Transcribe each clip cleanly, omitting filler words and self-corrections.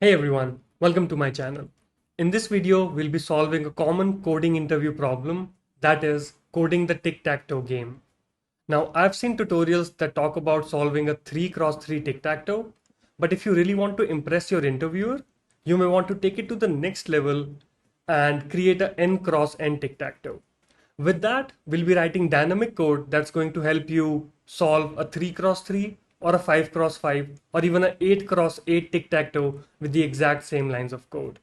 Hey everyone, welcome to my channel. In this video, we'll be solving a common coding interview problem, that is coding the tic-tac-toe game. Now, I've seen tutorials that talk about solving a 3x3 tic-tac-toe, but if you really want to impress your interviewer, you may want to take it to the next level and create a n-x-n tic-tac-toe. With that, we'll be writing dynamic code that's going to help you solve a 3x3 or a 5x5 or even a 8x8 tic-tac-toe with the exact same lines of code.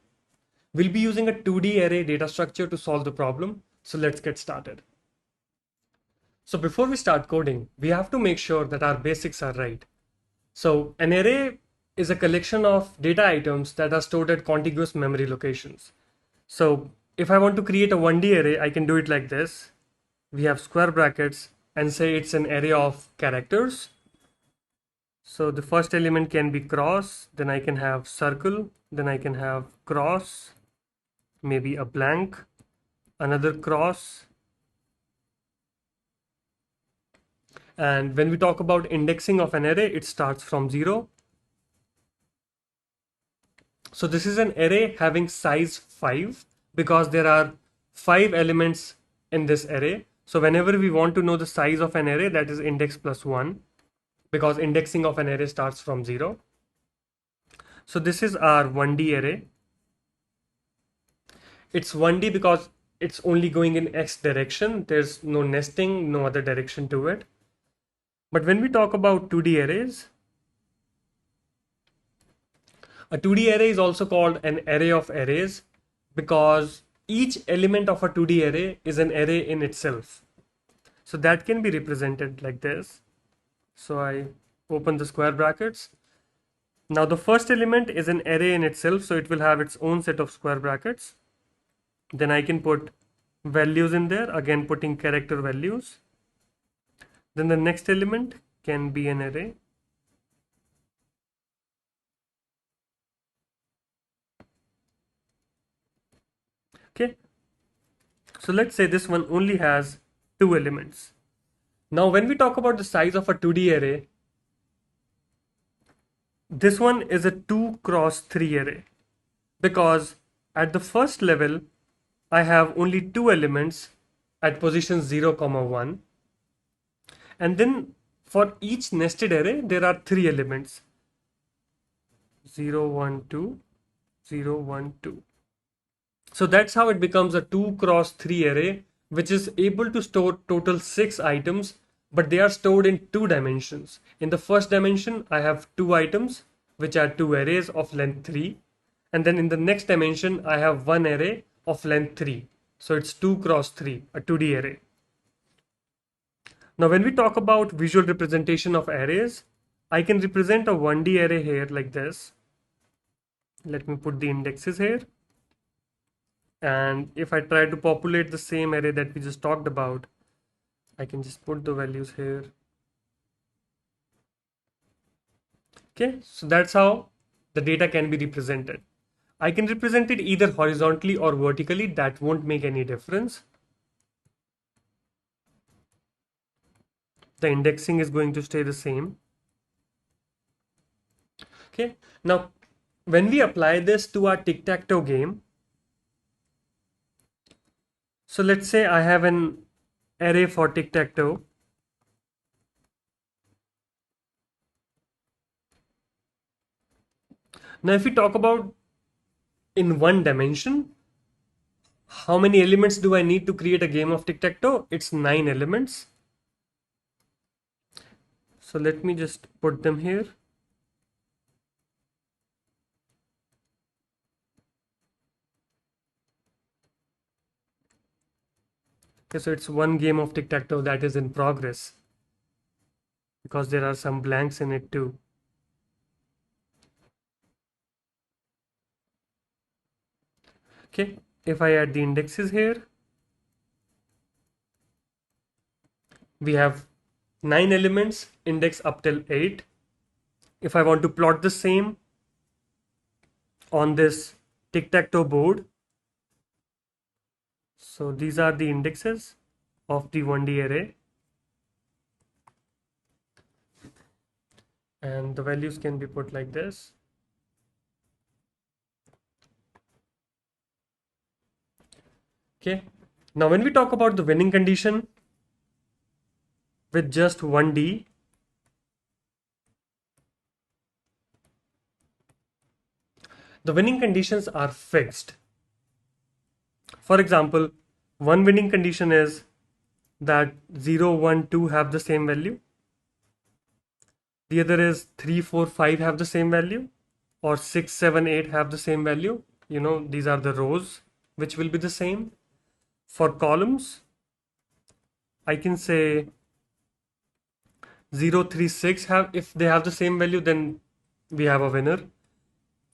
We'll be using a 2D array data structure to solve the problem, so let's get started. So before we start coding, we have to make sure that our basics are right. So an array is a collection of data items that are stored at contiguous memory locations. So if I want to create a 1D array, I can do it like this. We have square brackets and say it's an array of characters. So the first element can be cross, then I can have circle, then I can have cross, maybe a blank, another cross. And when we talk about indexing of an array, it starts from 0. So this is an array having size 5 because there are 5 elements in this array. So whenever we want to know the size of an array, that is index plus 1, because indexing of an array starts from 0. So this is our 1D array. It's 1D because it's only going in X direction. There's no nesting, no other direction to it. But when we talk about 2D arrays, a 2D array is also called an array of arrays because each element of a 2D array is an array in itself. So that can be represented like this. So I open the square brackets. Now the first element is an array in itself, so it will have its own set of square brackets. Then I can put values in there, again putting character values. Then the next element can be an array. Okay, so let's say this one only has 2 elements. Now when we talk about the size of a 2D array, this one is a 2x3 array because at the first level I have only 2 elements at position 0, 1, and then for each nested array there are 3 elements 0, 1, 2, 0, 1, 2. So that's how it becomes a 2x3 array, which is able to store total 6 items, but they are stored in 2 dimensions. In the first dimension, I have 2 items, which are 2 arrays of length 3. And then in the next dimension, I have 1 array of length 3. So it's 2x3, a 2D array. Now, when we talk about visual representation of arrays, I can represent a 1D array here like this. Let me put the indexes here. And if I try to populate the same array that we just talked about, I can just put the values here. Okay, so that's how the data can be represented. I can represent it either horizontally or vertically, that won't make any difference. The indexing is going to stay the same. Okay, now when we apply this to our tic-tac-toe game, so let's say I have an array for tic-tac-toe. Now if we talk about in one dimension, how many elements do I need to create a game of tic-tac-toe? It's 9 elements. So let me just put them here. Okay, so it's one game of tic-tac-toe that is in progress because there are some blanks in it too. Okay, if I add the indexes here, we have 9 elements, index up till 8. If I want to plot the same on this tic-tac-toe board, so these are the indexes of the 1D array. And the values can be put like this. Okay. Now when we talk about the winning condition with just 1D, the winning conditions are fixed. For example, one winning condition is that 0, 1, 2 have the same value. The other is 3, 4, 5 have the same value, or 6, 7, 8 have the same value. These are the rows which will be the same. For columns, I can say 0, 3, 6 have, if they have the same value, then we have a winner.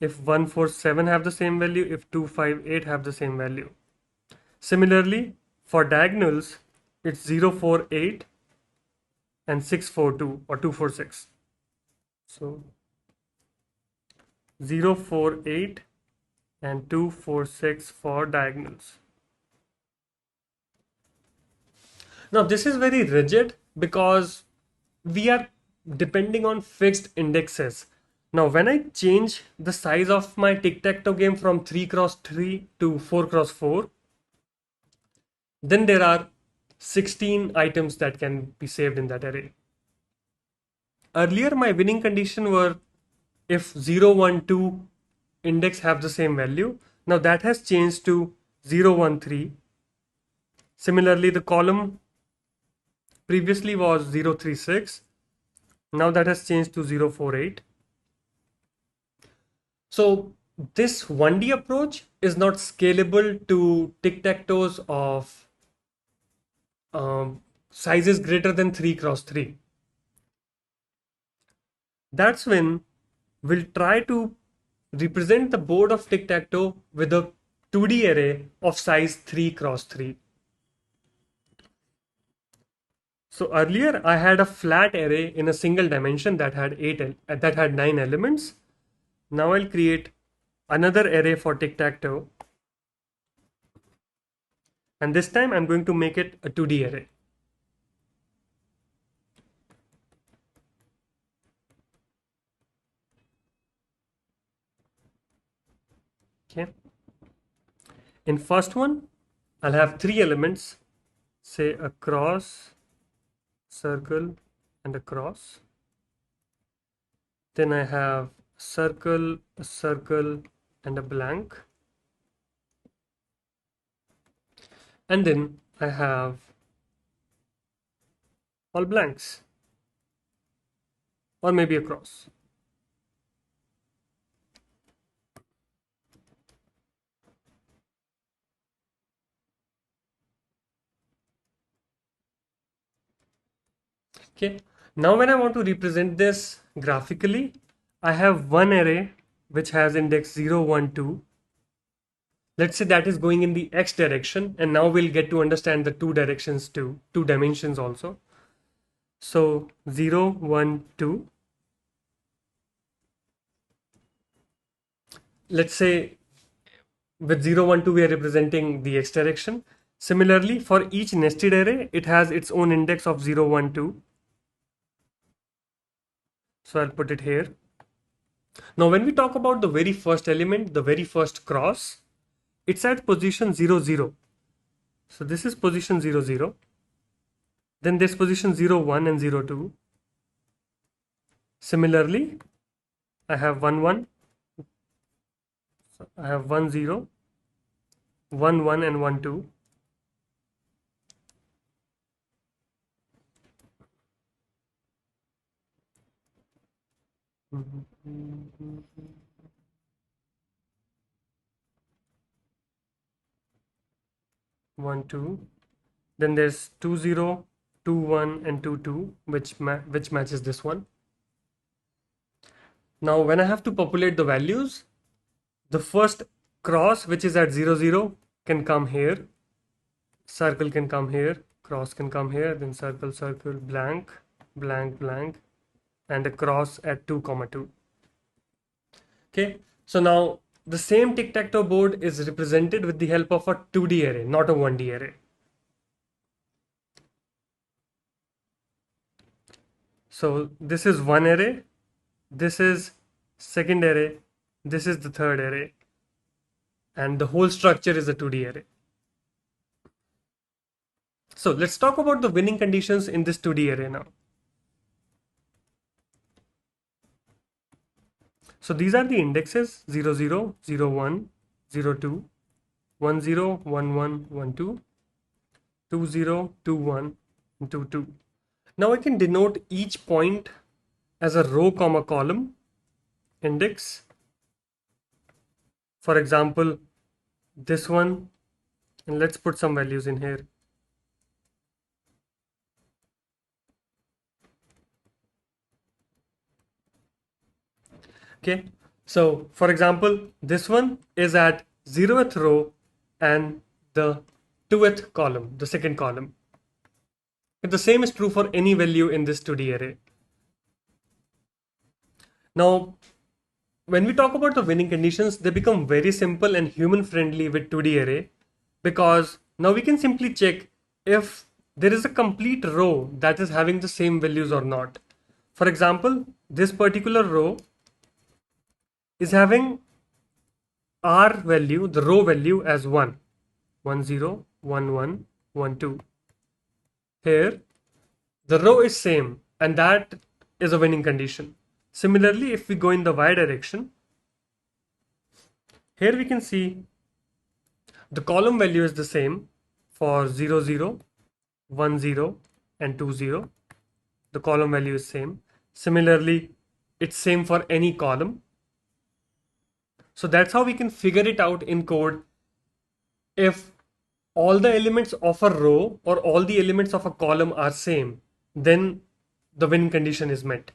If 1, 4, 7 have the same value, if 2, 5, 8 have the same value. Similarly, for diagonals, it's 0, 4, 8 and 6, 4, 2 or 2, 4, 6. So 0, 4, 8 and 2, 4, 6 for diagonals. Now this is very rigid because we are depending on fixed indexes. Now when I change the size of my tic-tac-toe game from 3 cross 3 to 4 cross 4, then there are 16 items that can be saved in that array. Earlier my winning condition were if 0, 1, 2 index have the same value. Now that has changed to 0, 1, 3. Similarly, the column previously was 0, 3, 6. Now that has changed to 0, 4, 8. So this 1D approach is not scalable to tic-tac-toes of sizes greater than 3 cross 3. That's when we'll try to represent the board of tic-tac-toe with a 2D array of size 3 cross 3. So earlier I had a flat array in a single dimension that had 9 elements. Now I'll create another array for tic-tac-toe, and this time I'm going to make it a 2D array. Okay. In first one, I'll have 3 elements, say a cross, circle, and a cross. Then I have a circle, and a blank. And then I have all blanks, or maybe a cross. Okay, now when I want to represent this graphically, I have one array which has index 0, 1, 2. Let's say that is going in the x direction, and now we'll get to understand the two directions too, two dimensions also. So 0, 1, 2. Let's say with 0, 1, 2 we are representing the x direction. Similarly, for each nested array, it has its own index of 0, 1, 2. So I'll put it here. Now when we talk about the very first element, the very first cross, it's at position 0, 0. So this is position 0, 0. Then this position 0, 1 and 0, 2. Similarly, I have 1, 1. So I have 1, 0, 1, 1 and 1, 2. One, 2. Then there's 2, 0, 2, 1 and 2, 2, which matches this one. Now when I have to populate the values, the first cross which is at 0, 0 can come here, circle can come here, cross can come here, then circle, circle, blank, blank, blank, and a cross at 2, 2. Okay, so now the same tic-tac-toe board is represented with the help of a 2D array, not a 1D array. So this is one array, this is second array, this is the third array, and the whole structure is a 2D array. So let's talk about the winning conditions in this 2D array now. So these are the indexes 0, 0, 0, 1, 0, 2, 1, 0, 1, 1, 1, 2, 2, 0, 2, 1, and 2, 2. Now I can denote each point as a row comma column index. For example, this one, and let's put some values in here. Okay, so for example, this one is at 0th row and the 2th column, the second column. And the same is true for any value in this 2D array. Now, when we talk about the winning conditions, they become very simple and human friendly with 2D array, because now we can simply check if there is a complete row that is having the same values or not. For example, this particular row is having R value, the row value, as 1, 1, 0, 1, 1, 1, 2. Here, the row is same, and that is a winning condition. Similarly, if we go in the Y direction, here we can see the column value is the same for 0, 0, 1, 0, and 2, 0. The column value is same. Similarly, it's same for any column. So that's how we can figure it out in code. If all the elements of a row or all the elements of a column are same, then the win condition is met.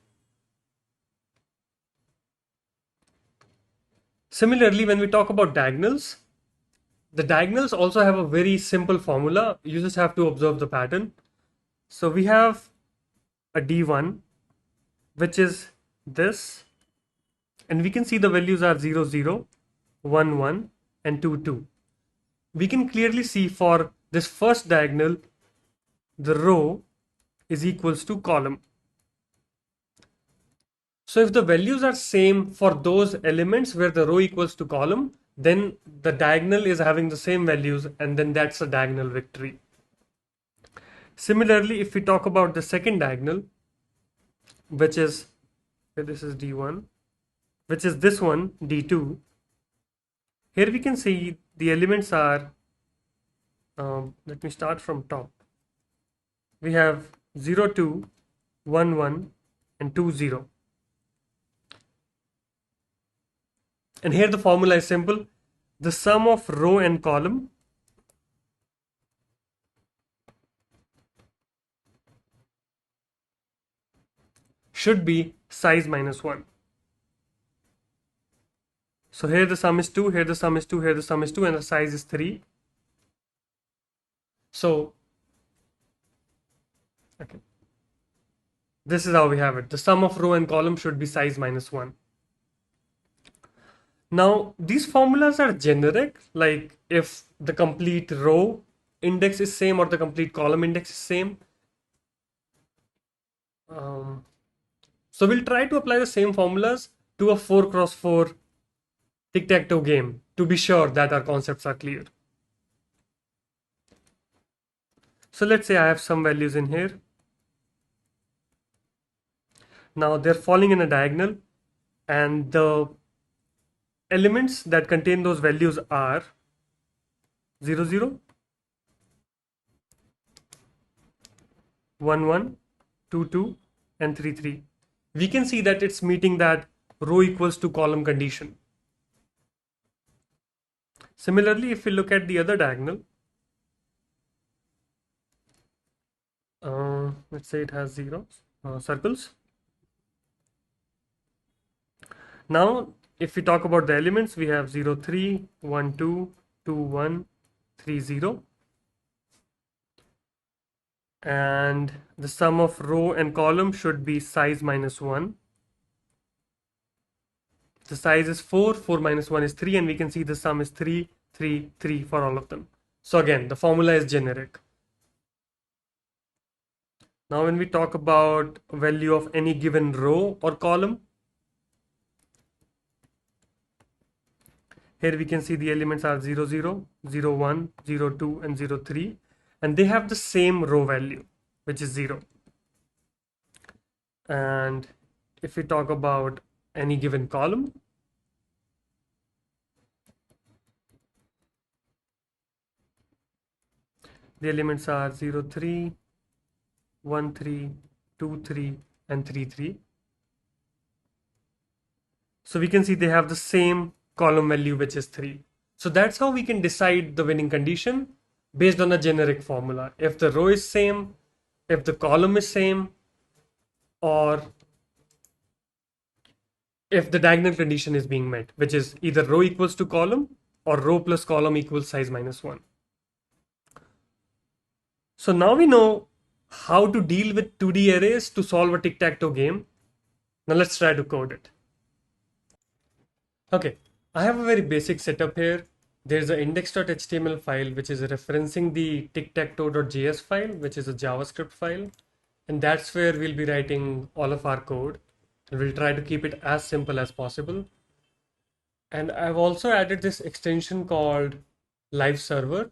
Similarly, when we talk about diagonals, the diagonals also have a very simple formula. You just have to observe the pattern. So we have a D1, which is this, and we can see the values are 0, 0, 1, 1, and 2, 2. We can clearly see for this first diagonal, the row is equals to column. So if the values are same for those elements where the row equals to column, then the diagonal is having the same values, and then that's a diagonal victory. Similarly, if we talk about the second diagonal, which is, this is D1, which is this one, D2, here we can see the elements are, let me start from top. We have 0, 2, 1, 1, and 2, 0. And here the formula is simple. The sum of row and column should be size minus 1. So here the sum is 2, here the sum is 2, here the sum is 2, and the size is 3. So, okay, this is how we have it. The sum of row and column should be size minus 1. Now, these formulas are generic, like if the complete row index is same or the complete column index is same. So we'll try to apply the same formulas to a 4x4 tic-tac-toe game to be sure that our concepts are clear. So let's say I have some values in here. Now they're falling in a diagonal, and the elements that contain those values are 0, 0, 1, 1, 2, 2, and 3, 3. We can see that it's meeting that row equals to column condition. Similarly, if we look at the other diagonal, let's say it has circles. Now, if we talk about the elements, we have 0, 3, 1, 2, 2, 1, 3, 0. And the sum of row and column should be size minus 1. The size is 4, 4 minus 1 is 3, and we can see the sum is 3, 3, 3 for all of them. So again, the formula is generic. Now when we talk about value of any given row or column, here we can see the elements are 0, 0, 0, 1, 0, 2, and 0, 3. and they have the same row value, which is 0. And if we talk about any given column, the elements are 0, 3, 1, 3, 2, 3, and 3, 3. So we can see they have the same column value, which is 3. So that's how we can decide the winning condition based on a generic formula. If the row is same, if the column is same, or if the diagonal condition is being met, which is either row equals to column or row plus column equals size minus 1. So now we know how to deal with 2D arrays to solve a tic-tac-toe game. Now let's try to code it. Okay, I have a very basic setup here. There's an index.html file which is referencing the tic-tac-toe.js file, which is a JavaScript file. And that's where we'll be writing all of our code. We'll try to keep it as simple as possible. And I've also added this extension called live server,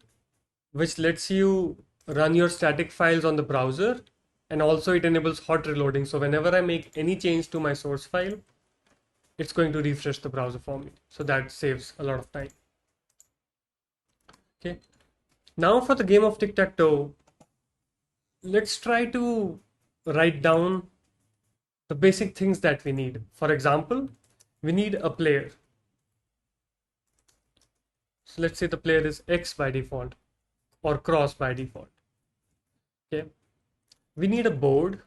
which lets you run your static files on the browser, and also it enables hot reloading. So whenever I make any change to my source file, it's going to refresh the browser for me. So that saves a lot of time. Okay. Now for the game of tic-tac-toe, let's try to write down the basic things that we need. For example, we need a player. So let's say the player is X by default or cross by default. Okay. We need a board,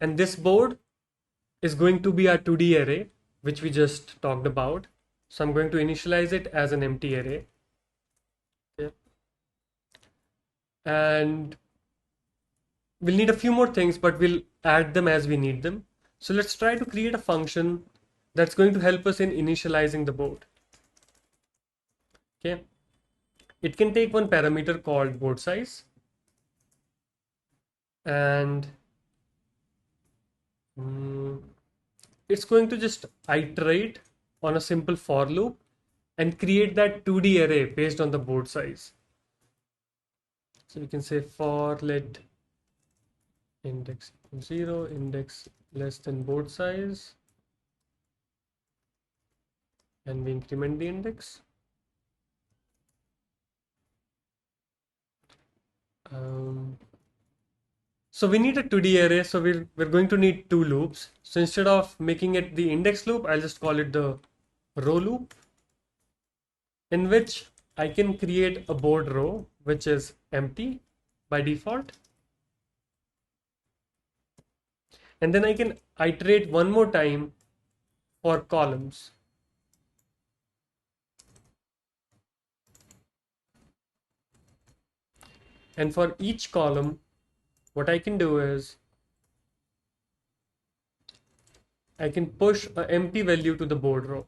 and this board is going to be our 2D array, which we just talked about. So I'm going to initialize it as an empty array. Okay. And we'll need a few more things, but we'll add them as we need them. So let's try to create a function that's going to help us in initializing the board. Okay. It can take one parameter called board size, and it's going to just iterate on a simple for loop and create that 2D array based on the board size. So we can say for let index equals 0, index less than board size, and we increment the index. So we need a 2D array, so we're going to need two loops. So instead of making it the index loop, I'll just call it the row loop, in which I can create a board row which is empty by default. And then I can iterate one more time for columns. And for each column, what I can do is I can push an empty value to the board row.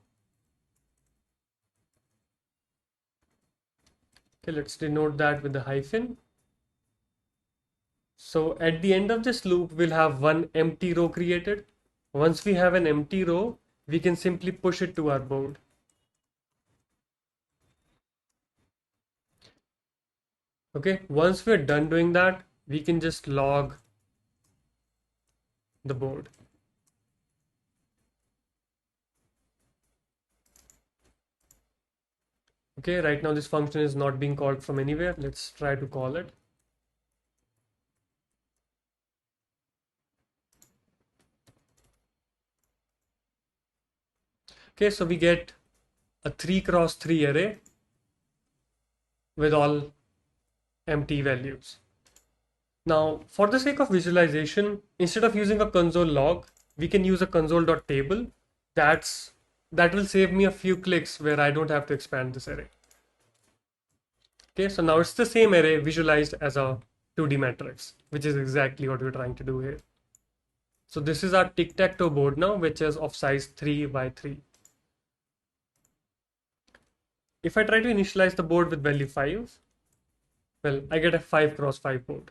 Okay, let's denote that with the hyphen. So at the end of this loop, we'll have one empty row created. Once we have an empty row, we can simply push it to our board. Okay, once we're done doing that, we can just log the board. Okay, right now this function is not being called from anywhere. Let's try to call it. Okay, so we get a 3x3 array with all empty values. Now, for the sake of visualization, instead of using a console log, we can use a console.table. That will save me a few clicks where I don't have to expand this array. Okay, so now it's the same array visualized as a 2D matrix, which is exactly what we're trying to do here. So this is our tic-tac-toe board now, which is of size 3 by 3. If I try to initialize the board with value 5, well, I get a 5x5 board.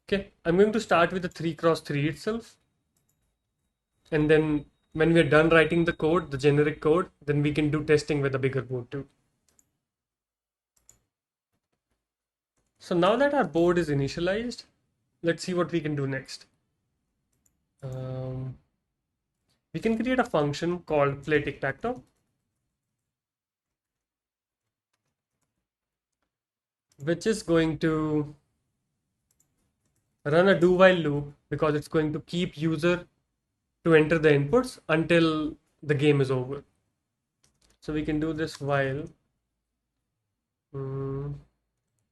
Okay, I'm going to start with the 3x3 itself. And then when we're done writing the code, the generic code, then we can do testing with a bigger board too. So now that our board is initialized, let's see what we can do next. We can create a function called play tic tac toe, which is going to run a do while loop because it's going to keep user to enter the inputs until the game is over. So we can do this while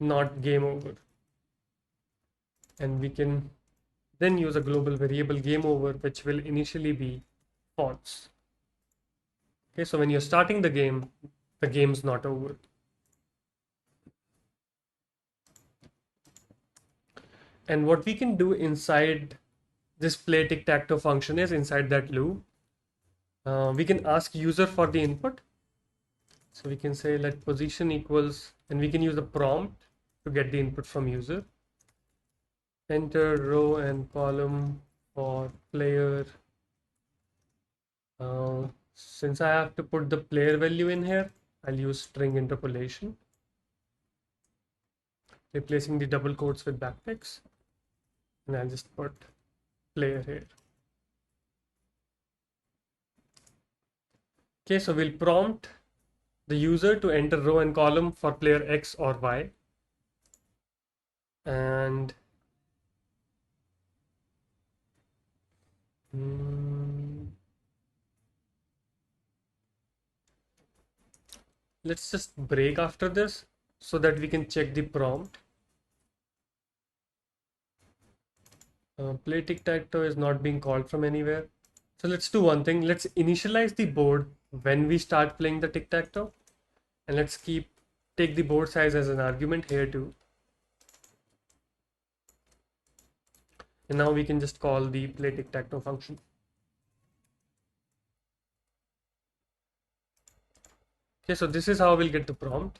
not game over, and we can then use a global variable game over, which will initially be false. Okay, so when you're starting the game's not over. And what we can do inside this play tic tac toe function is inside that loop, we can ask user for the input. So we can say let position equals, and we can use a prompt to get the input from user. Enter row and column for player. Since I have to put the player value in here, I'll use string interpolation, replacing the double quotes with backticks, and I'll just put player here. Okay, so we'll prompt the user to enter row and column for player X or Y, and let's just break after this so that we can check the prompt. Play tic tac toe is not being called from anywhere. So let's do one thing. Let's initialize the board when we start playing the tic tac toe, and let's take the board size as an argument here too. And now we can just call the play tic tac toe function. Okay, so this is how we'll get the prompt.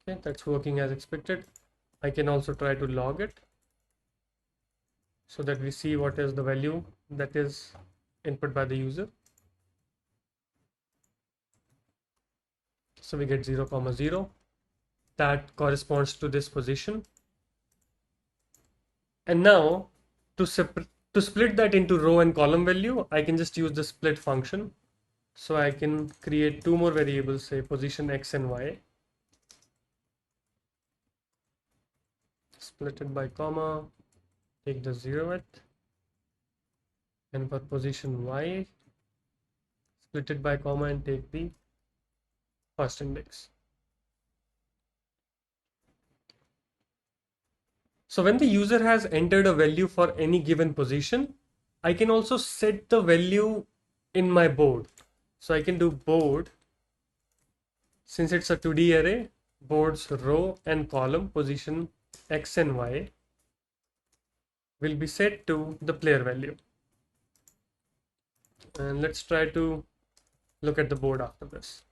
Okay, that's working as expected. I can also try to log it so that we see what is the value that is input by the user. So we get 0, 0. That corresponds to this position. And now to split that into row and column value, I can just use the split function. So I can create two more variables, say position X and Y. Split it by comma, take the 0th, and for position Y, split it by comma and take the first index. So when the user has entered a value for any given position, I can also set the value in my board. So I can do board, since it's a 2D array, board's row and column position X and Y will be set to the player value. And let's try to look at the board after this.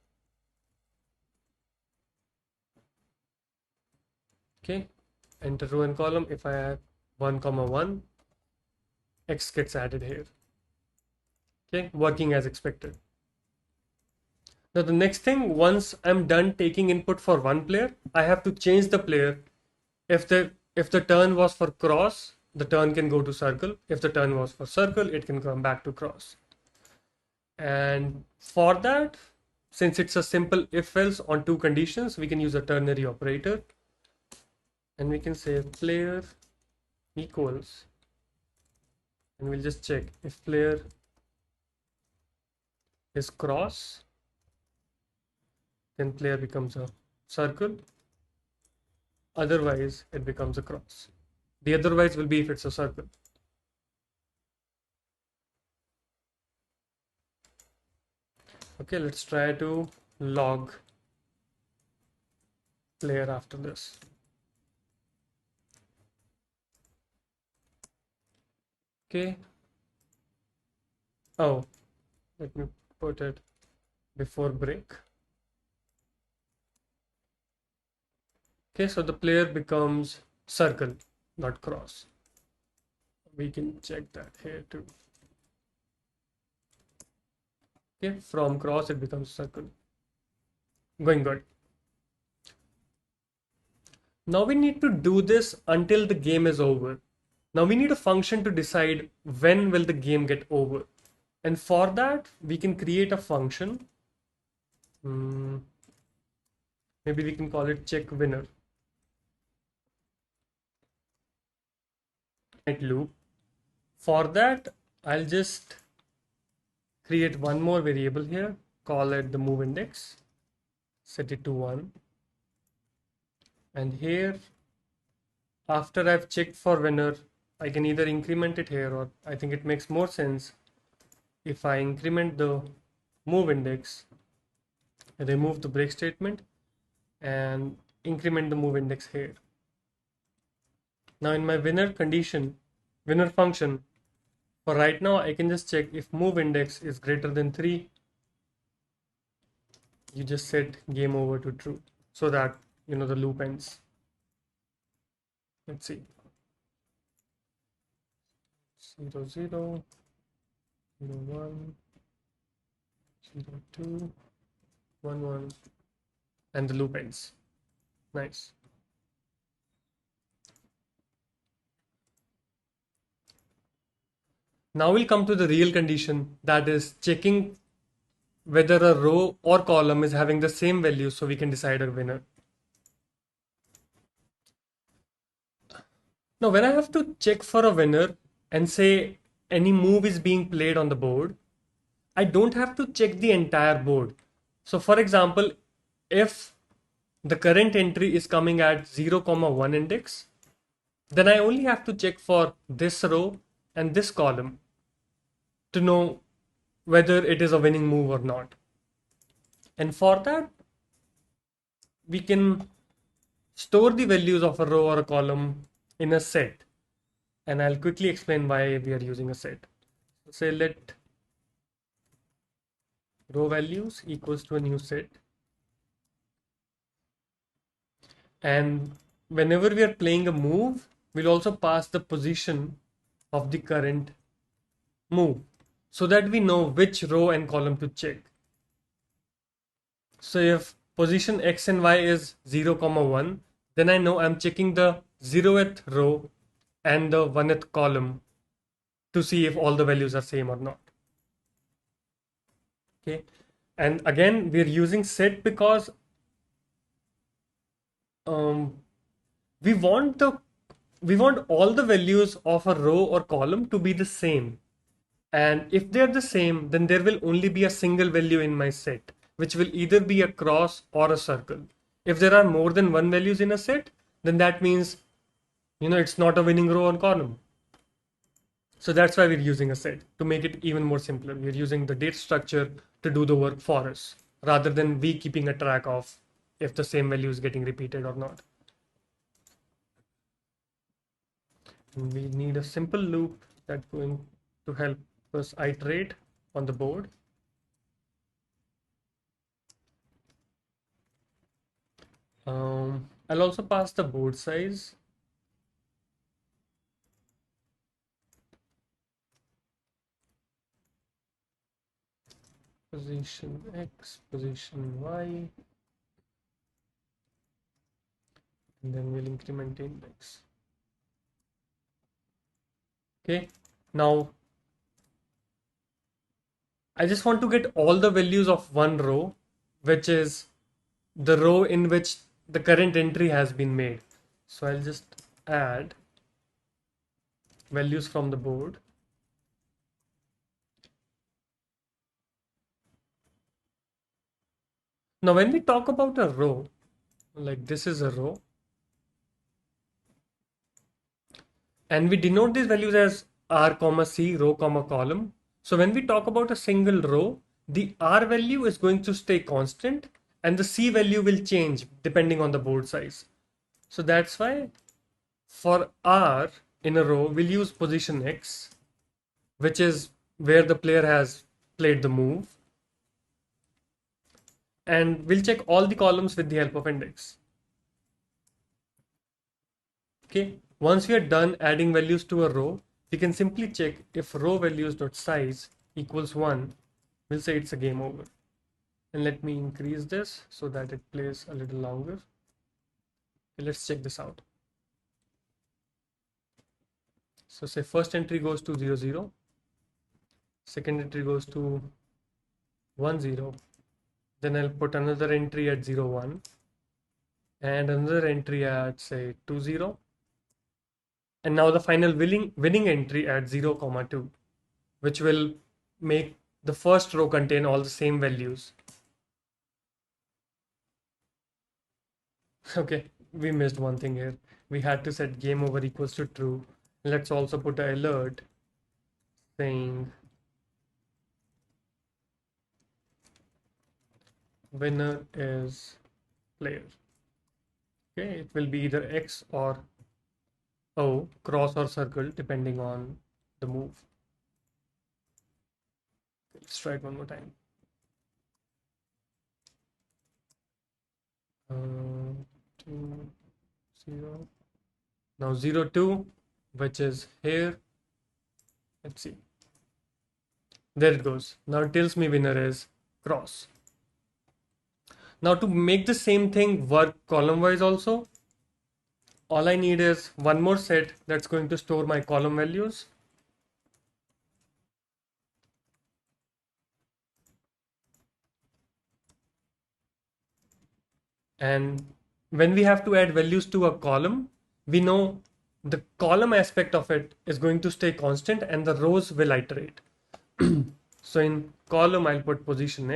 Okay, enter row and column. If I have 1, 1, X gets added here. Okay, working as expected. Now the next thing, once I'm done taking input for one player, I have to change the player. If the turn was for cross, the turn can go to circle. If the turn was for circle, it can come back to cross. And for that, since it's a simple if-else on two conditions, we can use a ternary operator, and we can say player equals, and we'll just check if player is cross, then player becomes a circle, otherwise it becomes a cross. The otherwise will be if it's a circle. Okay, let's try to log player after this. Okay. Oh, let me put it before break. Okay, so the player becomes circle, not cross. We can check that here too. Okay, from cross it becomes circle. Going good. Now we need to do this until the game is over. Now we need a function to decide when will the game get over. And for that, we can create a function. Hmm, maybe we can call it check winner. Loop. For that, I'll just create one more variable here, call it the move index, set it to 1. And here, after I've checked for winner, I can either increment it here, or I think it makes more sense if I increment the move index, remove the break statement, and increment the move index here. Now in my winner function, for right now, I can just check if move index is greater than 3. You just set game over to true so that the loop ends. Let's see. 0, 0, 0, 1, 0, 2, 1, 1, and the loop ends. Nice. Now we'll come to the real condition, that is checking whether a row or column is having the same value so we can decide a winner. Now when I have to check for a winner and say any move is being played on the board, I don't have to check the entire board. So for example, if the current entry is coming at 0, 1 index, then I only have to check for this row and this column to know whether it is a winning move or not. And for that, we can store the values of a row or a column in a set. And I'll quickly explain why we are using a set. So say let row values equals to a new set. And whenever we are playing a move, we'll also pass the position of the current move so that we know which row and column to check. So if position x and y is 0, 1, then I know I'm checking the 0th row and the 1th column to see if all the values are same or not. Okay, and again we're using set because we want all the values of a row or column to be the same. And if they're the same, then there will only be a single value in my set, which will either be a cross or a circle. If there are more than one values in a set, then that means, it's not a winning row or column. So that's why we're using a set, to make it even more simpler. We're using the data structure to do the work for us, rather than we keeping a track of if the same value is getting repeated or not. And we need a simple loop that's going to help us iterate on the board. I'll also pass the board size. Position X, position Y, and then we'll increment the index. Okay, now I just want to get all the values of one row, which is the row in which the current entry has been made. So I'll just add values from the board. Now when we talk about a row, like this is a row, and we denote these values as r comma c, row comma column. So when we talk about a single row, the r value is going to stay constant and the c value will change depending on the board size. So that's why for r in a row, we'll use position x, which is where the player has played the move. And we'll check all the columns with the help of index. Okay, once we are done adding values to a row, we can simply check if row values.size equals 1. We'll say it's a game over. And let me increase this so that it plays a little longer. Okay, let's check this out. So say first entry goes to 0, 0. Second entry goes to 1, 0. Then I'll put another entry at 0, 1. And another entry at say 2, 0. And now the final winning entry at 0, 2, which will make the first row contain all the same values. Okay, we missed one thing here. We had to set game over equals to true. Let's also put an alert saying winner is player. Okay, it will be either X or O, cross or circle, depending on the move. Let's try it one more time. 2, 0. Now 0, 2, which is here. Let's see. There it goes. Now it tells me winner is cross. Now to make the same thing work column wise also, all I need is one more set that's going to store my column values. And when we have to add values to a column, we know the column aspect of it is going to stay constant and the rows will iterate. So in column, I'll put position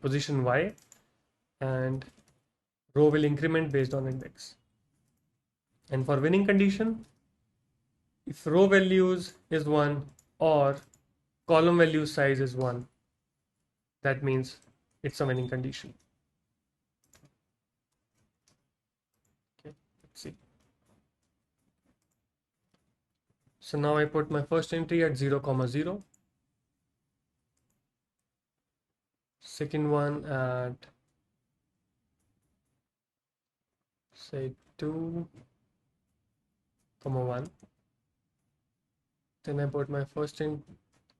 position Y, and row will increment based on index. And for winning condition, if row values is 1 or column value size is 1, that means it's a winning condition. Okay, let's see. So now I put my first entry at 0, 0. Second one at say 2, 1. Then I put my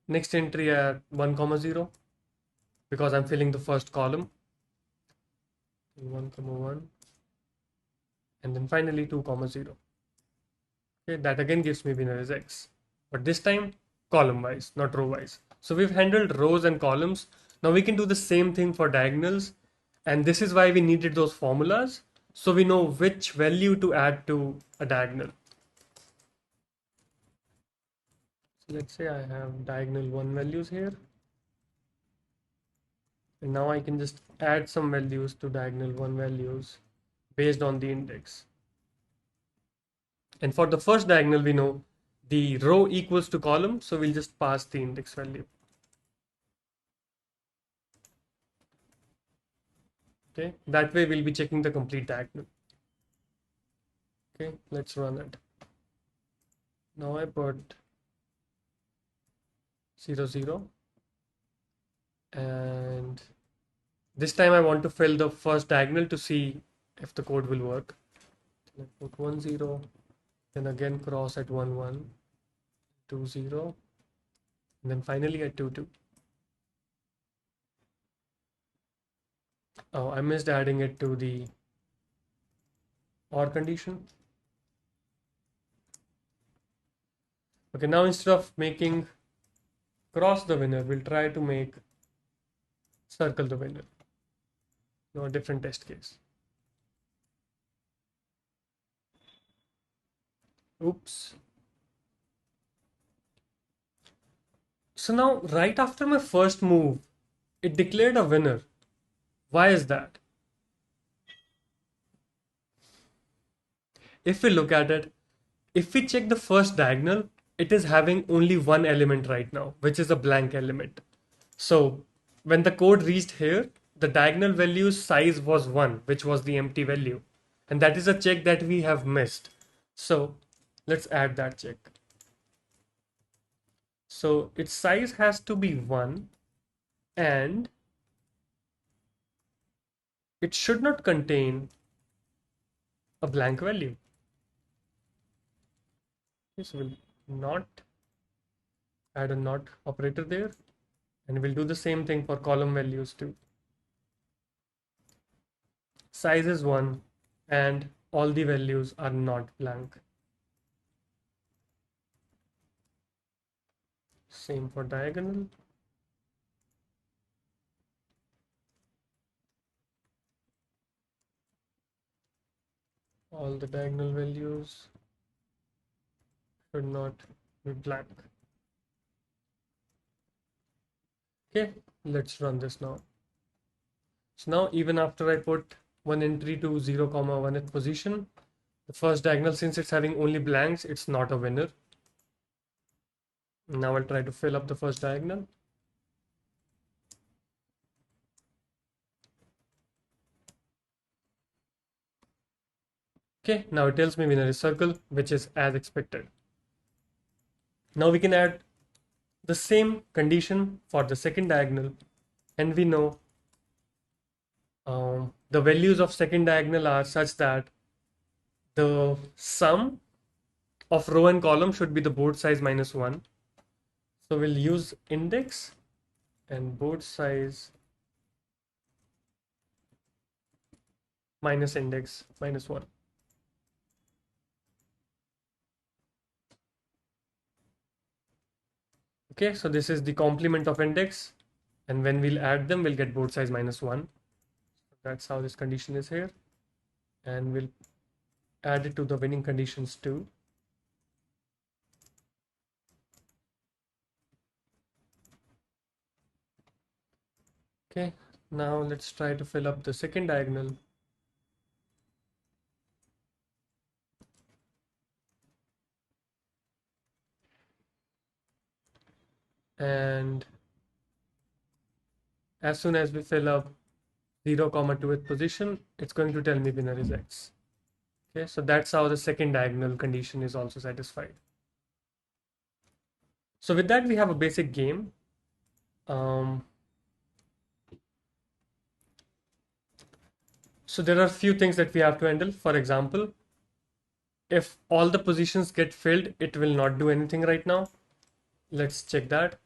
next entry at 1, 0, because I'm filling the first column. 1, 1. And then finally 2, 0. Okay, that again gives me winner is X. But this time column wise, not row wise. So we've handled rows and columns. Now we can do the same thing for diagonals. And this is why we needed those formulas. So we know which value to add to a diagonal. So let's say I have diagonal 1 values here. And now I can just add some values to diagonal 1 values based on the index. And for the first diagonal, we know the row equals to column, so we'll just pass the index value. Okay, that way we'll be checking the complete diagonal. Okay, let's run it. Now I put 0, 0. And this time I want to fill the first diagonal to see if the code will work. I put 1, 0. Then again cross at 1, 1, 2, 0, and then finally at 2, 2. Oh, I missed adding it to the OR condition. Okay, now instead of making cross the winner, we'll try to make circle the winner. No, a different test case. Oops. So now, right after my first move, it declared a winner. Why is that? If we look at it, if we check the first diagonal, it is having only one element right now, which is a blank element. So when the code reached here, the diagonal value size was 1, which was the empty value. And that is a check that we have missed. So let's add that check. So its size has to be 1 and it should not contain a blank value. Okay, so we'll not add a not operator there, and we'll do the same thing for column values too. size is 1, and all the values are not blank. Same for diagonal. All the diagonal values should not be blank. Okay, let's run this now. So now even after I put one entry to 0, 1th position, the first diagonal, since it's having only blanks, it's not a winner. Now I'll try to fill up the first diagonal. Okay, now it tells me winner is circle, which is as expected. Now we can add the same condition for the second diagonal, and we know the values of second diagonal are such that the sum of row and column should be the board size minus 1. So we'll use index and board size minus index minus 1. Okay, so this is the complement of index, and when we'll add them, we'll get board size minus 1. That's how this condition is here, and we'll add it to the winning conditions too. Okay, now let's try to fill up the second diagonal. And as soon as we fill up 0, 2th position, it's going to tell me winner is X. Okay, so that's how the second diagonal condition is also satisfied. So with that, we have a basic game. So there are a few things that we have to handle. For example, if all the positions get filled, it will not do anything right now. Let's check that.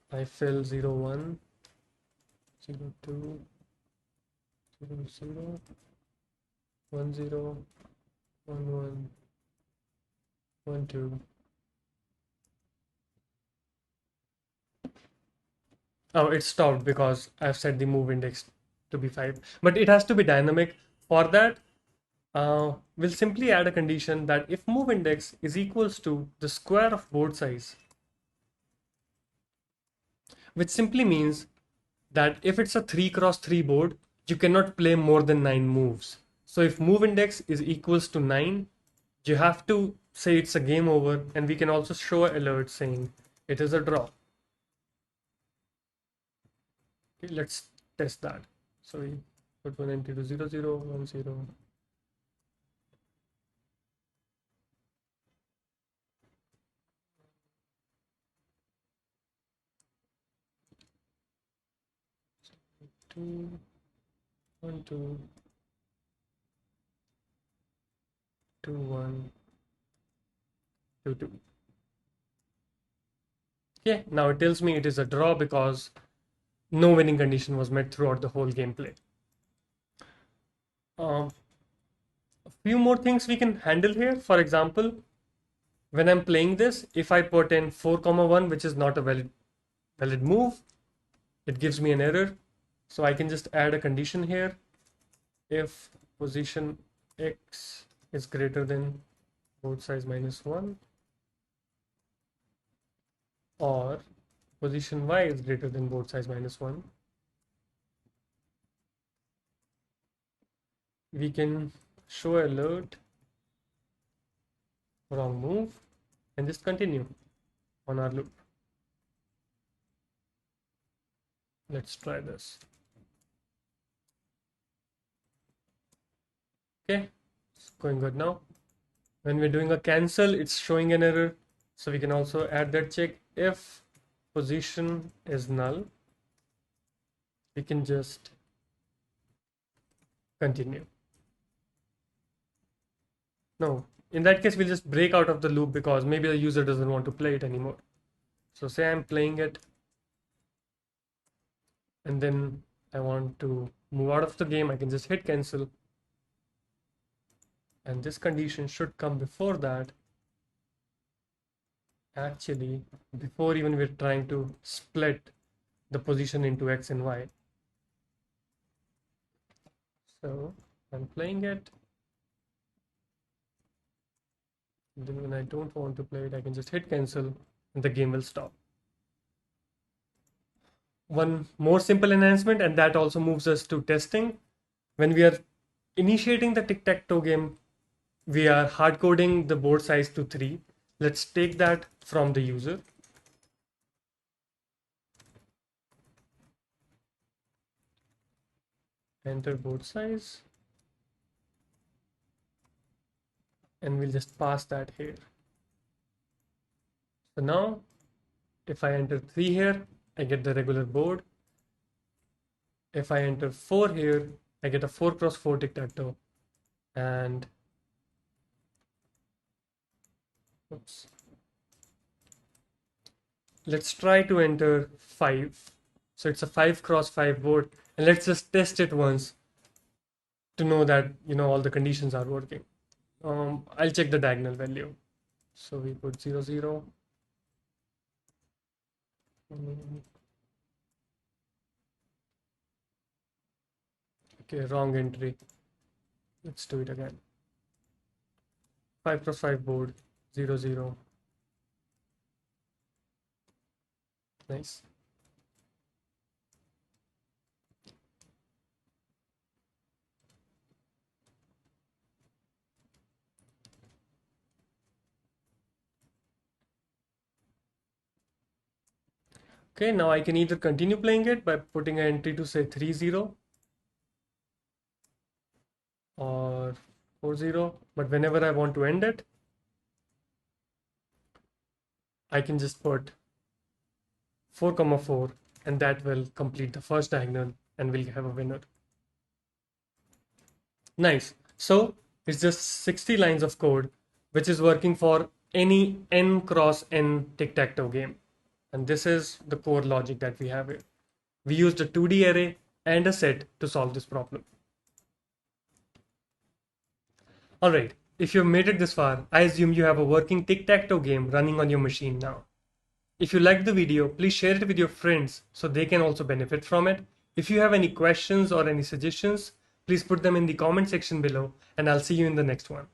I fill 0, 1, 0, 2, 0, 0, 1, 0, 1, 1, 1, 2. Oh, it stopped because I've set the move index to be 5. But it has to be dynamic. For that, we'll simply add a condition that if move index is equals to the square of board size, which simply means that if it's a 3 cross 3 board, you cannot play more than 9 moves. So if move index is equals to 9, you have to say it's a game over, and we can also show an alert saying it is a draw. Okay, let's test that. So we put one entry to 0, 0, 1, 0. Two, 1, 2, 2, 1, 2, 2. Okay, now it tells me it is a draw because no winning condition was met throughout the whole gameplay. A few more things we can handle here. For example, when I'm playing this, if I put in 4, 1, which is not a valid move, it gives me an error. So I can just add a condition here. If position X is greater than board size minus 1, or position Y is greater than board size minus 1, we can show alert, wrong move, and just continue on our loop. Let's try this. Okay, it's going good now. When we're doing a cancel, it's showing an error. So we can also add that check. If position is null, we can just continue. No, in that case, we'll just break out of the loop because maybe the user doesn't want to play it anymore. So say I'm playing it, and then I want to move out of the game, I can just hit cancel, And this condition should come before that. Actually, before even we're trying to split the position into X and Y. So I'm playing it. Then when I don't want to play it, I can just hit cancel and the game will stop. One more simple enhancement, and that also moves us to testing. When we are initiating the tic-tac-toe game, we are hard coding the board size to 3. Let's take that from the user. Enter board size. And we'll just pass that here. So now if I enter 3 here, I get the regular board. If I enter 4 here, I get a 4x4 tic-tac-toe. And oops. Let's try to enter 5. So it's a 5x5 board. And let's just test it once to know that all the conditions are working. I'll check the diagonal value. So we put 0, 0. Okay, wrong entry. Let's do it again. 5x5 board, 0, 0. Nice. Okay, now I can either continue playing it by putting an entry to say 3, 0 or 4, 0. But whenever I want to end it, I can just put 4, 4, and that will complete the first diagonal and we'll have a winner. Nice. So it's just 60 lines of code, which is working for any n cross n tic-tac-toe game. And this is the core logic that we have here. We used a 2D array and a set to solve this problem. Alright, if you've made it this far, I assume you have a working tic-tac-toe game running on your machine now. If you liked the video, please share it with your friends so they can also benefit from it. If you have any questions or any suggestions, please put them in the comment section below, and I'll see you in the next one.